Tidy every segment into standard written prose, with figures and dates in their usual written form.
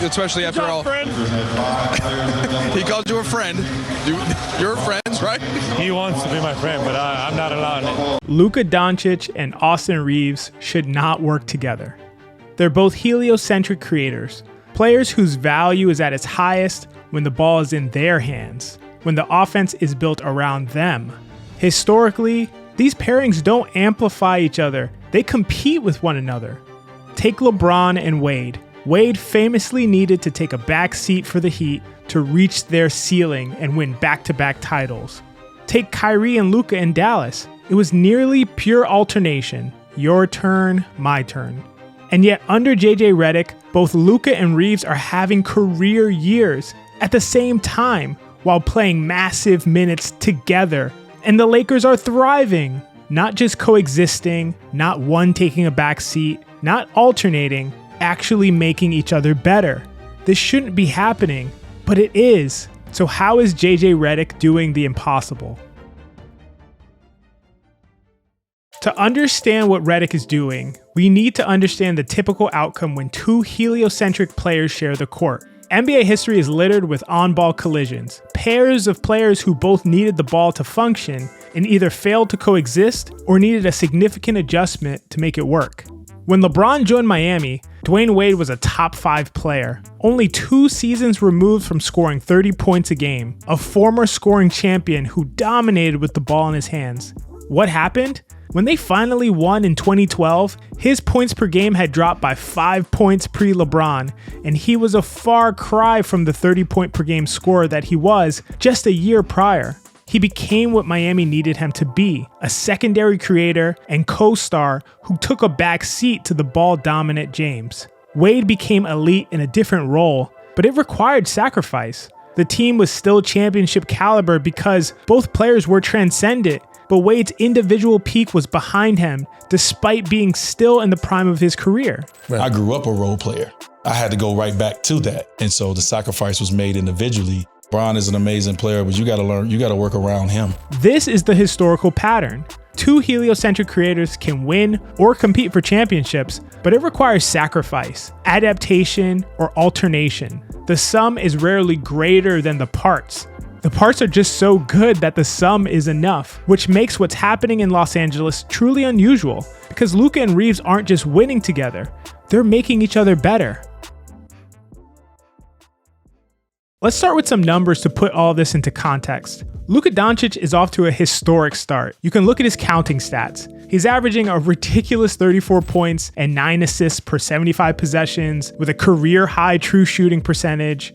especially after all. He called you a friend. You're friends, right? He wants to be my friend, but I'm not allowed. Luka Dončić and Austin Reaves should not work together. They're both heliocentric creators, players whose value is at its highest when the ball is in their hands, when the offense is built around them. Historically, these pairings don't amplify each other, they compete with one another. Take LeBron and Wade. Wade famously needed to take a back seat for the Heat to reach their ceiling and win back-to-back titles. Take Kyrie and Luka in Dallas. It was nearly pure alternation. Your turn, my turn. And yet under JJ Redick, both Luka and Reaves are having career years at the same time while playing massive minutes together. And the Lakers are thriving, not just coexisting, not one taking a back seat, not alternating, actually making each other better. This shouldn't be happening, but it is. So how is JJ Redick doing the impossible? To understand what Redick is doing, we need to understand the typical outcome when two heliocentric players share the court. NBA history is littered with on-ball collisions, pairs of players who both needed the ball to function and either failed to coexist or needed a significant adjustment to make it work. When LeBron joined Miami, Dwayne Wade was a top 5 player, only 2 seasons removed from scoring 30 points a game, a former scoring champion who dominated with the ball in his hands. What happened? When they finally won in 2012, his points per game had dropped by 5 points pre-LeBron, and he was a far cry from the 30-point per game scorer that he was just a year prior. He became what Miami needed him to be, a secondary creator and co-star who took a back seat to the ball-dominant James. Wade became elite in a different role, but it required sacrifice. The team was still championship caliber because both players were transcendent, but Wade's individual peak was behind him despite being still in the prime of his career. I grew up a role player. I had to go right back to that. And so the sacrifice was made individually. Bron is an amazing player, but you got to learn, you got to work around him. This is the historical pattern. Two heliocentric creators can win or compete for championships, but it requires sacrifice, adaptation, or alternation. The sum is rarely greater than the parts. The parts are just so good that the sum is enough, which makes what's happening in Los Angeles truly unusual, because Luka and Reaves aren't just winning together, they're making each other better. Let's start with some numbers to put all this into context. Luka Dončić is off to a historic start. You can look at his counting stats. He's averaging a ridiculous 34 points and 9 assists per 75 possessions with a career-high true shooting percentage.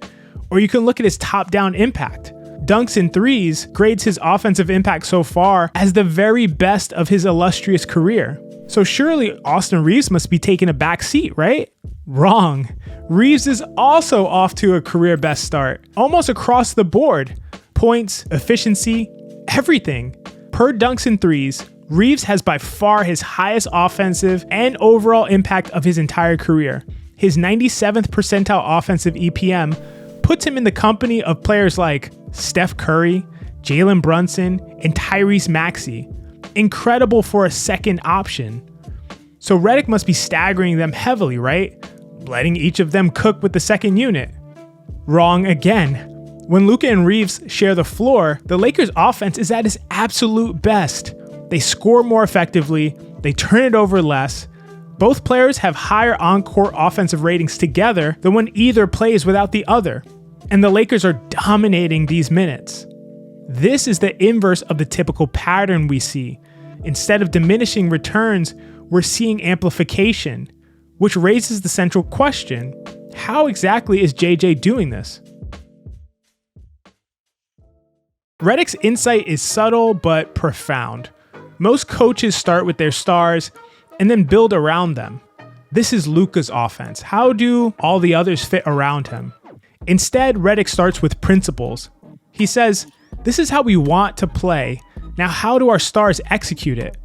Or you can look at his top-down impact. Dunks and threes grades his offensive impact so far as the very best of his illustrious career. So surely Austin Reaves must be taking a back seat, right? Wrong. Reaves is also off to a career best start, almost across the board. Points, efficiency, everything. Per dunks and threes, Reaves has by far his highest offensive and overall impact of his entire career. His 97th percentile offensive EPM puts him in the company of players like Steph Curry, Jalen Brunson, and Tyrese Maxey. Incredible for a second option. So Redick must be staggering them heavily, right? Letting each of them cook with the second unit. Wrong again. When Luka and Reaves share the floor, the Lakers' offense is at its absolute best. They score more effectively, they turn it over less. Both players have higher on-court offensive ratings together than when either plays without the other. And the Lakers are dominating these minutes. This is the inverse of the typical pattern we see. Instead of diminishing returns, we're seeing amplification, which raises the central question: how exactly is JJ doing this? Redick's insight is subtle but profound. Most coaches start with their stars and then build around them. This is Luka's offense. How do all the others fit around him? Instead, Redick starts with principles. He says, this is how we want to play. Now, how do our stars execute it?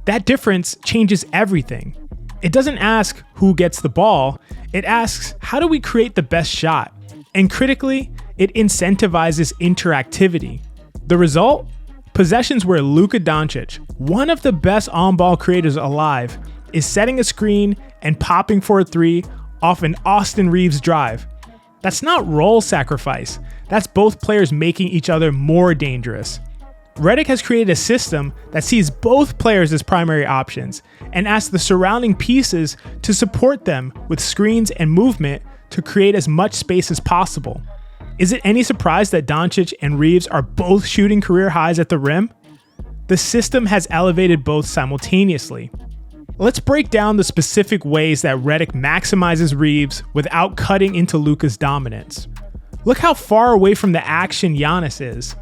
That difference changes everything. It doesn't ask who gets the ball. It asks, how do we create the best shot? And critically, it incentivizes interactivity. The result? Possessions where Luka Dončić, one of the best on-ball creators alive, is setting a screen and popping for a three off an Austin Reaves drive. That's not role sacrifice. That's both players making each other more dangerous. Redick has created a system that sees both players as primary options and asks the surrounding pieces to support them with screens and movement to create as much space as possible. Is it any surprise that Dončić and Reaves are both shooting career highs at the rim? The system has elevated both simultaneously. Let's break down the specific ways that Redick maximizes Reaves without cutting into Luka's dominance. Look how far away from the action Giannis is.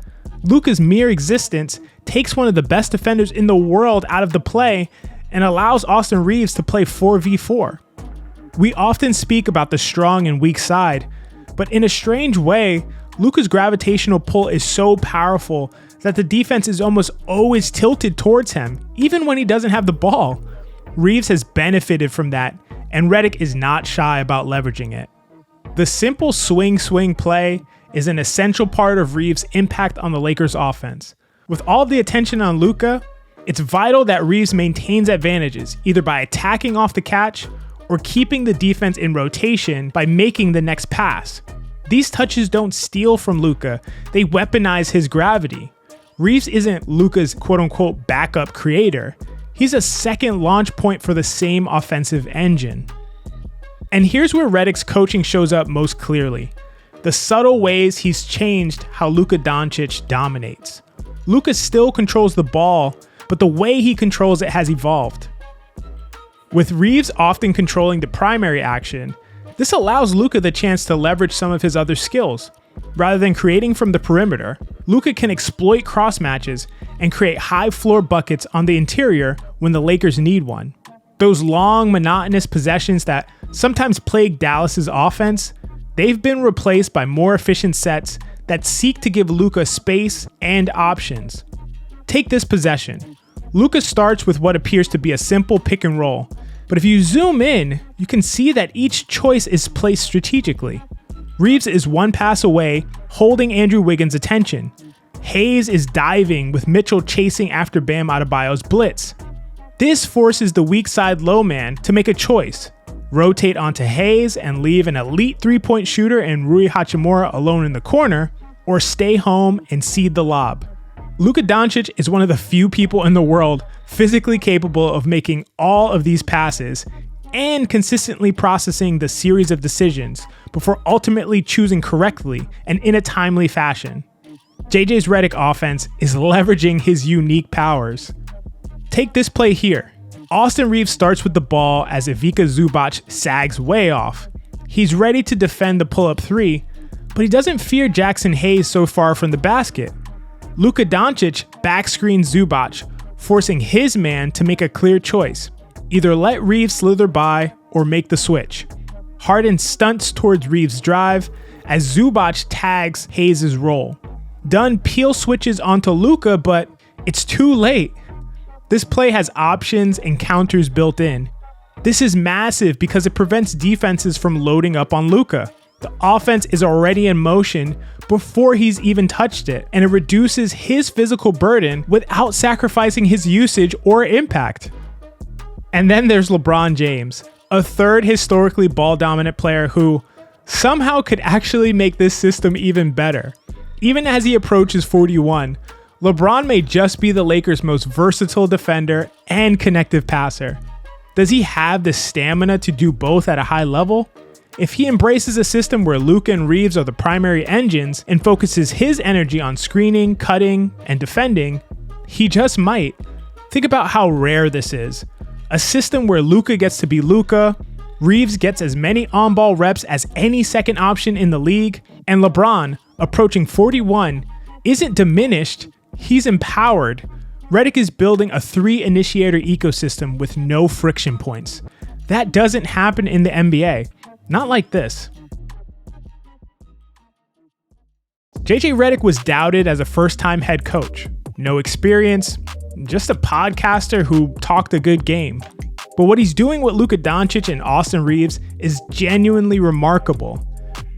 Luka's mere existence takes one of the best defenders in the world out of the play and allows Austin Reaves to play 4v4. We often speak about the strong and weak side, but in a strange way, Luka's gravitational pull is so powerful that the defense is almost always tilted towards him, even when he doesn't have the ball. Reaves has benefited from that, and Redick is not shy about leveraging it. The simple swing play is an essential part of Reaves' impact on the Lakers' offense. With all the attention on Luka, it's vital that Reaves maintains advantages, either by attacking off the catch or keeping the defense in rotation by making the next pass. These touches don't steal from Luka, they weaponize his gravity. Reaves isn't Luka's quote-unquote backup creator. He's a second launch point for the same offensive engine. And here's where Redick's coaching shows up most clearly. The subtle ways he's changed how Luka Dončić dominates. Luka still controls the ball, but the way he controls it has evolved. With Reaves often controlling the primary action, this allows Luka the chance to leverage some of his other skills. Rather than creating from the perimeter, Luka can exploit cross matches and create high floor buckets on the interior when the Lakers need one. Those long, monotonous possessions that sometimes plague Dallas's offense, they've been replaced by more efficient sets that seek to give Luka space and options. Take this possession. Luka starts with what appears to be a simple pick and roll, but if you zoom in, you can see that each choice is placed strategically. Reaves is one pass away, holding Andrew Wiggins' attention. Hayes is diving with Mitchell chasing after Bam Adebayo's blitz. This forces the weak side low man to make a choice. Rotate onto Hayes and leave an elite three-point shooter in Rui Hachimura alone in the corner, or stay home and seed the lob. Luka Dončić is one of the few people in the world physically capable of making all of these passes and consistently processing the series of decisions before ultimately choosing correctly and in a timely fashion. JJ's Redick offense is leveraging his unique powers. Take this play here. Austin Reaves starts with the ball as Ivica Zubac sags way off. He's ready to defend the pull-up three, but he doesn't fear Jackson Hayes so far from the basket. Luka Dončić backscreens Zubac, forcing his man to make a clear choice. Either let Reaves slither by or make the switch. Harden stunts towards Reaves' drive as Zubac tags Hayes' roll. Dunn peel switches onto Luka, but it's too late. This play has options and counters built in. This is massive because it prevents defenses from loading up on Luka. The offense is already in motion before he's even touched it, and it reduces his physical burden without sacrificing his usage or impact. And then there's LeBron James, a third historically ball-dominant player who somehow could actually make this system even better. Even as he approaches 41, LeBron may just be the Lakers' most versatile defender and connective passer. Does he have the stamina to do both at a high level? If he embraces a system where Luka and Reaves are the primary engines and focuses his energy on screening, cutting, and defending, he just might. Think about how rare this is. A system where Luka gets to be Luka, Reaves gets as many on-ball reps as any second option in the league, and LeBron, approaching 41, isn't diminished, he's empowered. Redick is building a three-initiator ecosystem with no friction points. That doesn't happen in the NBA. Not like this. JJ Redick was doubted as a first-time head coach. No experience, just a podcaster who talked a good game. But what he's doing with Luka Dončić and Austin Reaves is genuinely remarkable.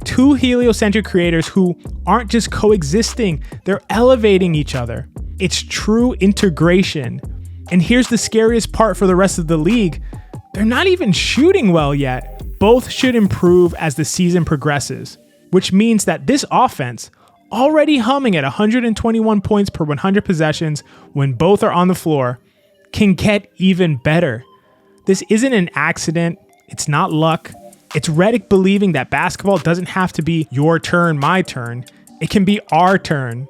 Two heliocentric creators who aren't just coexisting, they're elevating each other. It's true integration. And here's the scariest part for the rest of the league. They're not even shooting well yet. Both should improve as the season progresses. which means that this offense, already humming at 121 points per 100 possessions when both are on the floor, can get even better. This isn't an accident. It's not luck. It's Redick believing that basketball doesn't have to be your turn, my turn. It can be our turn.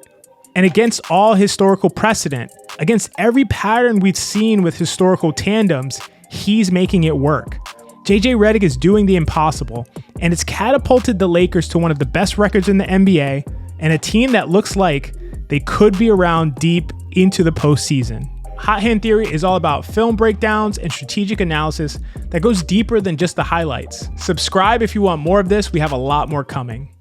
And against all historical precedent, against every pattern we've seen with historical tandems, he's making it work. JJ Redick is doing the impossible, and it's catapulted the Lakers to one of the best records in the NBA and a team that looks like they could be around deep into the postseason. Hot Hand Theory is all about film breakdowns and strategic analysis that goes deeper than just the highlights. Subscribe if you want more of this. We have a lot more coming.